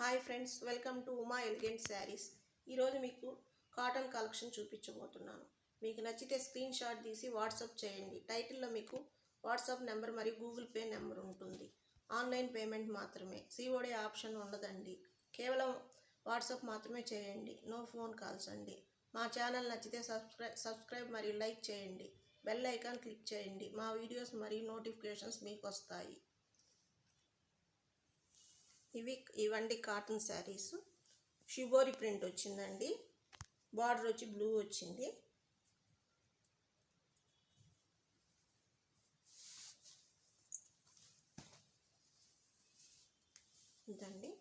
Hi friends, welcome to Uma elegant saris. ఈరోజు మీకు cotton collection చూపించబోతున్నాను. మీకు నచ్చితే స్క్రీన్ షాట్ తీసి వాట్సాప్ చేయండి. టైటిల్లో మీకు వాట్సాప్ నెంబర్ మరియు గూగుల్ పే నెంబర్ ఉంటుంది. ఆన్లైన్ పేమెంట్ మాత్రమే, సిఓడి ఆప్షన్ ఉండదండి. కేవలం వాట్సాప్ మాత్రమే చేయండి, నో ఫోన్ కాల్స్ అండి. మా ఛానల్ నచ్చితే సబ్స్క్రైబ్ మరియు లైక్ చేయండి. బెల్ ఐకాన్ క్లిక్ చేయండి. మా వీడియోస్ మరియు నోటిఫికేషన్స్ మీకు వస్తాయి. ఇవండి కాటన్ శారీస్. షిబోరి ప్రింట్ వచ్చిందండి. బార్డర్ వచ్చి బ్లూ వచ్చింది. ఇదండి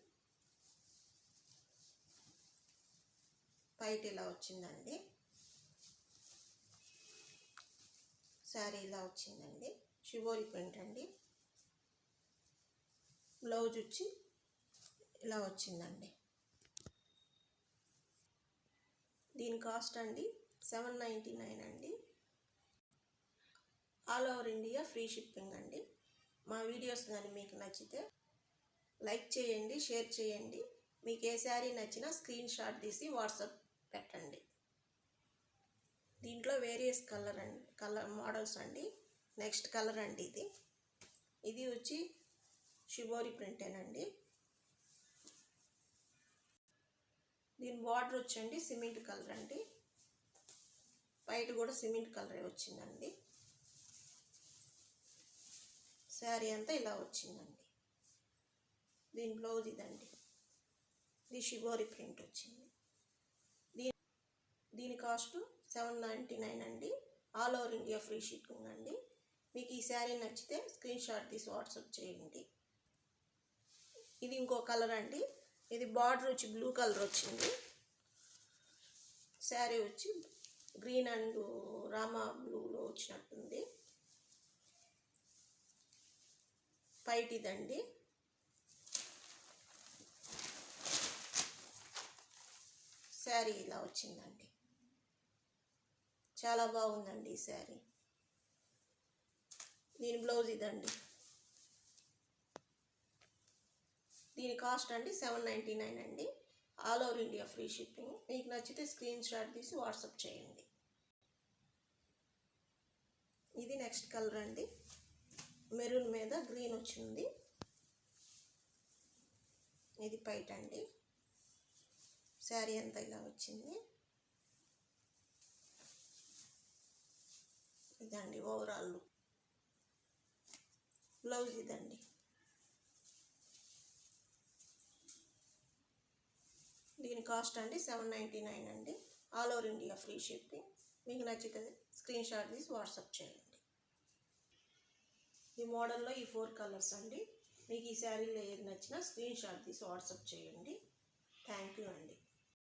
పైట ఇలా వచ్చిందండి. శారీ ఇలా వచ్చిందండి. షిబోరి ప్రింట్ అండి. బ్లౌజ్ వచ్చి ఇలా వచ్చిందండి. దీని కాస్ట్ అండి 799 అండి. All over India free shipping అండి. మా వీడియోస్ కానీ మీకు నచ్చితే లైక్ చేయండి, షేర్ చేయండి. మీకు ఏ శారీ నచ్చినా స్క్రీన్ షాట్ తీసి వాట్సాప్ పెట్టండి. దీంట్లో వేరియస్ కలర్ మోడల్స్ అండి. నెక్స్ట్ కలర్ అండి. ఇది వచ్చి షిబోరి ప్రింటేనండి. దీని బార్డర్ వచ్చండి సిమెంట్ కలర్ అండి. బయట కూడా సిమెంట్ కలరే వచ్చిందండి. శారీ అంతా ఇలా వచ్చిందండి. దీని బ్లౌజ్ ఇదండి. ఇది షిబోరి ప్రింట్ వచ్చింది. దీని కాస్ట్ 799 అండి. All over India free shipping అండి. మీకు ఈ శారీ నచ్చితే స్క్రీన్ షాట్ తీసి వాట్సాప్ చేయండి. ఇది ఇంకో కలర్ అండి. ఇది బార్డర్ వచ్చి బ్లూ కలర్ వచ్చింది. శారీ వచ్చి గ్రీన్ అండ్ రామా బ్లూలో వచ్చినట్టుంది. పైట్ ఇదండి. శారీ ఇలా వచ్చిందండి. చాలా బాగుందండి ఈ శారీ. దీని బ్లౌజ్ ఇదండి. దీని కాస్ట్ అండి 799 అండి. All over India free shipping. మీకు నచ్చితే స్క్రీన్ షాట్ తీసి వాట్సాప్ చేయండి. ఇది నెక్స్ట్ కలర్ అండి. మెరూన్ మీద గ్రీన్ వచ్చింది. ఇది పైట్ అండి. శారీ అంతా ఇలా వచ్చింది. ఇదండి ఓవరాల్ లుక్. బ్లౌజ్ ఇదండి. దీని కాస్ట్ అండి 799 అండి. All over India free shipping. మీకు నచ్చితే స్క్రీన్ షాట్ తీసి వాట్సాప్ చేయండి. ఈ మోడల్లో ఈ 4 కలర్స్ అండి. మీకు ఈ శారీలో ఏది నచ్చినా స్క్రీన్ షాట్ తీసి వాట్సాప్ చేయండి. థ్యాంక్ యూ అండి.